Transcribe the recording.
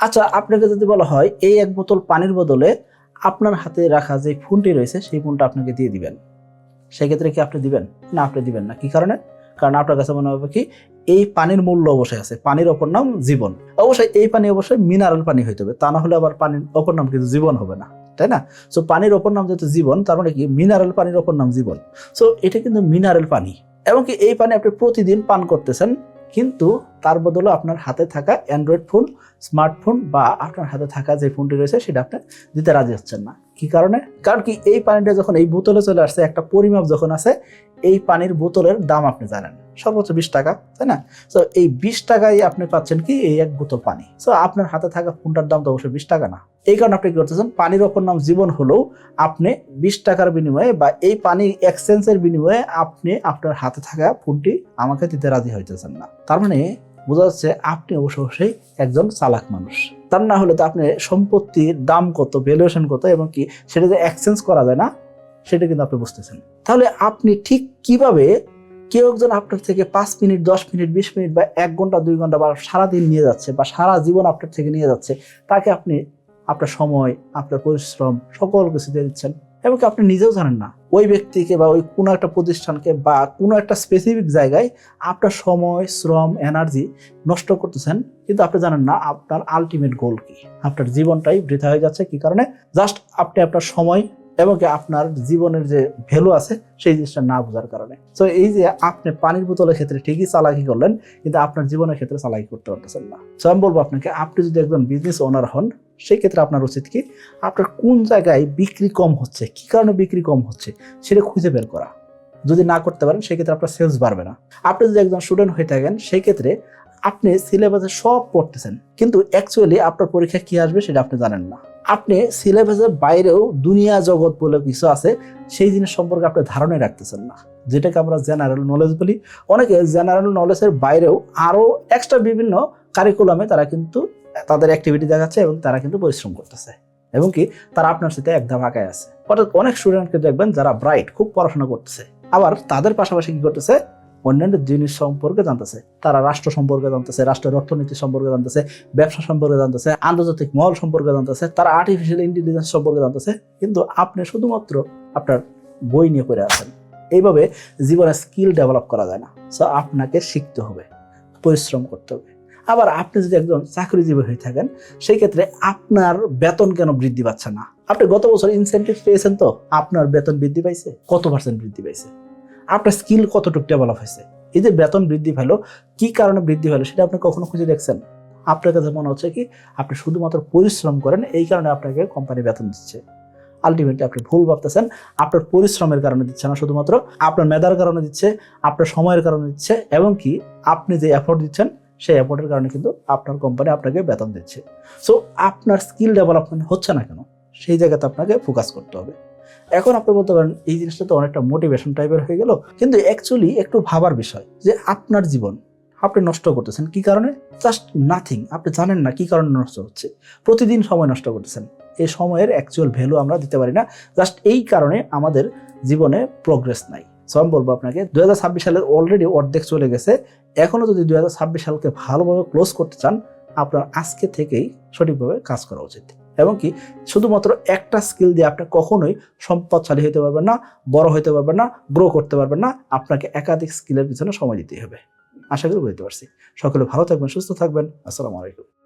আচ্ছা, আপনাকে যদি বলা হয় এই 1 বোতল পানির বদলে আপনার হাতে রাখা যে ফোনটি রয়েছে সেই ফোনটা আপনাকে দিয়ে দিবেন, সেক্ষেত্রে কি আপনি দিবেন? না, আপনি দিবেন না। কি কারণে? কারণ আপনার কাছে মনে হবে কি এই পানির মূল্য অবশ্যই আছে, পানির অপর নাম জীবন। অবশ্যই এই পানি অবশ্যই মিনারেল পানি হইতে হবে, তা না হলে আবার পানির অপর নাম কিন্তু জীবন হবে না, তাই না? সো পানির অপর নাম যেহেতু জীবন, তার মানে কি মিনারেল পানির অপর নাম জীবন। সো এটা কিন্তু মিনারেল পানি, এবং কি এই পানি আপনি প্রতিদিন পান করতেছেন, কিন্তু তার বদলে আপনার হাতে থাকা অ্যান্ড্রয়েড ফোন, স্মার্টফোন বা আপনার হাতে থাকা যে ফোনটি রয়েছে সেটা আপনি দিতে রাজি হচ্ছেন না। কি কারণে? কারণ কি এই পানিটা যখন এই বোতলে চলে আসছে, একটা পরিমাপ যখন আছে, এই পানির বোতলের দাম আপনি জানেন সর্বোচ্চ 20 টাকা, তাই না? তো এই 20 টাকায় আপনি পাচ্ছেন কি এই 1 বোতল পানি। সো আপনার হাতে থাকা ফোনটার দাম তো অবশ্যই 20 টাকা না। এই কারণে আপনি কি করতেছেন, পানির অপর নাম জীবন হলেও আপনি 20 টাকার বিনিময়ে বা এই পানি এক্সচেঞ্জের বিনিময়ে আপনি আপনার হাতে থাকা ফোনটি আমাকে দিতে রাজি হইতেছেন না। তার মানে বোঝা যাচ্ছে আপনি অবশ্যই একজন চালাক মানুষ। তার না হলে তো আপনি সম্পত্তির দাম কত, ভ্যালুয়েশন কত, এবং কি সেটা যে এক্সচেঞ্জ করা যায় না সেটা কিন্তু আপনি বুঝতেছেন। তাহলে আপনি ঠিক কিভাবে কেউ একজন আপনার থেকে 5 মিনিট, 10 মিনিট, 20 মিনিট বা 1 ঘন্টা, 2 ঘন্টা বা সারাদিন নিয়ে যাচ্ছে বা সারা জীবন আপনার থেকে নিয়ে যাচ্ছে, তাকে আপনি আপনার সময়, আপনার পরিশ্রম সকল কিছু দিয়ে দিচ্ছেন, এবং কি আপনি নিজেও জানেন না ওই ব্যক্তিকে বা ওই কোনো একটা প্রতিষ্ঠানকে বা কোনো একটা স্পেসিফিক জায়গায় আপনার সময়, শ্রম, এনার্জি নষ্ট করতেছেন, কিন্তু আপনি জানেন না আপনার আলটিমেট গোল কি। আপনার জীবনটাই বৃথা হয়ে যাচ্ছে। কি কারণে? জাস্ট আপনি আপনার সময় এবং কি আপনার জীবনের যে ভ্যালু আছে সেই জিনিসটা না বোঝার কারণে। তো এই যে আপনি পানির বোতলের ক্ষেত্রে ঠিকই চালাকি করলেন, কিন্তু আপনার জীবনের ক্ষেত্রে চালাকি করতে পারতেছেন না। তো আমি বলবো আপনাকে, আপনি যদি একজন বিজনেস ওনার হন, সেই ক্ষেত্রে আপনার উচিত কি, আপনার কোন জায়গায় বিক্রি কম হচ্ছে, কি কারণে বিক্রি কম হচ্ছে সেটা খুঁজে বের করা। যদি না করতে পারেন সেক্ষেত্রে আপনার সেলস বাড়বে না। আপনি যদি একজন স্টুডেন্ট হয়ে থাকেন, সেই ক্ষেত্রে আপনি সিলেবাসে সব পড়তেছেন, কিন্তু অ্যাকচুয়ালি আপনার পরীক্ষা কি আসবে সেটা আপনি জানেন না। আপনি সিলেবাসের বাইরেও দুনিয়া জগৎ বলে কিছু আছে, সেই জিনিস সম্পর্কে আপনি ধারণাই রাখতেছেন না, যেটাকে আমরা জেনারেল নলেজ বলি। অনেকে জেনারেল নলেজের বাইরেও আরো এক্সট্রা বিভিন্ন কারিকুলামে তারা কিন্তু তাদের অ্যাক্টিভিটি দেখাচ্ছে এবং তারা কিন্তু পরিশ্রম করতেছে, এবং কি তারা আপনার সাথে একদম আগায় আছে। অর্থাৎ অনেক স্টুডেন্টকে দেখবেন যারা ব্রাইট, খুব পড়াশোনা করতেছে, আবার তাদের পাশাপাশি কি করতেছে, অন্যান্য জিনিস সম্পর্কে জানতেছে। তারা রাষ্ট্র সম্পর্কে জানতেছে, রাষ্ট্রের অর্থনীতি সম্পর্কে জানতেছে, ব্যবসা সম্পর্কে জানতেছে, আন্তর্জাতিক মহল সম্পর্কে জানতেছে, তারা আর্টিফিশিয়াল ইন্টেলিজেন্স সম্পর্কে জানতেছে, কিন্তু আপনি শুধুমাত্র আপনার বই নিয়ে পড়ে আছেন। এইভাবে জীবনে স্কিল ডেভেলপ করা যায় না। সো আপনাকে শিখতে হবে, পরিশ্রম করতে হবে। আবার আপনি যদি একজন চাকরিজীবী হয়ে থাকেন, সেই ক্ষেত্রে আপনার বেতন কেন বৃদ্ধি পাচ্ছে না? আপনি গত বছর ইনসেন্টিভ পেয়েছেন, তো আপনার বেতন বৃদ্ধি পাইছে কত % বৃদ্ধি পাইছে? আপনার স্কিল কতটুকু ডেভেলপ হয়েছে? এই যে বেতন বৃদ্ধি পেলো, কি কারণে বৃদ্ধি হলো সেটা আপনি কখনো খুঁজে দেখছেন? আপনার কাছে মনে হচ্ছে কি আপনি শুধুমাত্র পরিশ্রম করেন, এই কারণে আপনাকে কোম্পানি বেতন দিচ্ছে। আলটিমেটলি আপনি ভুল ভাবতেছেন। আপনার পরিশ্রমের কারণে দিচ্ছে না, শুধুমাত্র আপনার মেধার কারণে দিচ্ছে, আপনার সময়ের কারণে দিচ্ছে, এবং কি আপনি যে এফোর্ট দিচ্ছেন সেই এফোর্টের কারণে কিন্তু আপনার কোম্পানি আপনাকে বেতন দিচ্ছে। সো আপনার স্কিল ডেভেলপমেন্ট হচ্ছে না কেন, সেই জায়গাতে আপনাকে ফোকাস করতে হবে। এখন আপনি বলতে পারেন এই জিনিসটা তো অনেকটা মোটিভেশন টাইপের হয়ে গেল, কিন্তু অ্যাকচুয়ালি একটু ভাবার বিষয় যে আপনার জীবন আপনি নষ্ট করতেছেন কি কারণে? Just nothing. আপনি জানেন না কি কারণে নষ্ট হচ্ছে। প্রতিদিন সময় নষ্ট করতেছেন, এই সময়ের অ্যাকচুয়াল ভ্যালু আমরা দিতে পারি না। জাস্ট এই কারণে আমাদের জীবনে প্রোগ্রেস নাই। সো আমি বলবো আপনাকে, 2026 সালের অলরেডি অর্ধেক চলে গেছে। এখনো যদি 2026 সালকে ভালোভাবে ক্লোজ করতে চান, আপনার আজকে থেকেই সঠিকভাবে কাজ করা উচিত, এবং কি শুধুমাত্র একটা স্কিল দিয়ে আপনি কখনোই সম্পদশালী হতে পারবেন না, বড় হতে পারবেন না, গ্রো করতে পারবেন না। আপনাকে একাধিক স্কিলের পিছনে সময় দিতে হবে। আশা করি বুঝতে পারছি। সকলে ভালো থাকবেন, সুস্থ থাকবেন। আসসালামু আলাইকুম।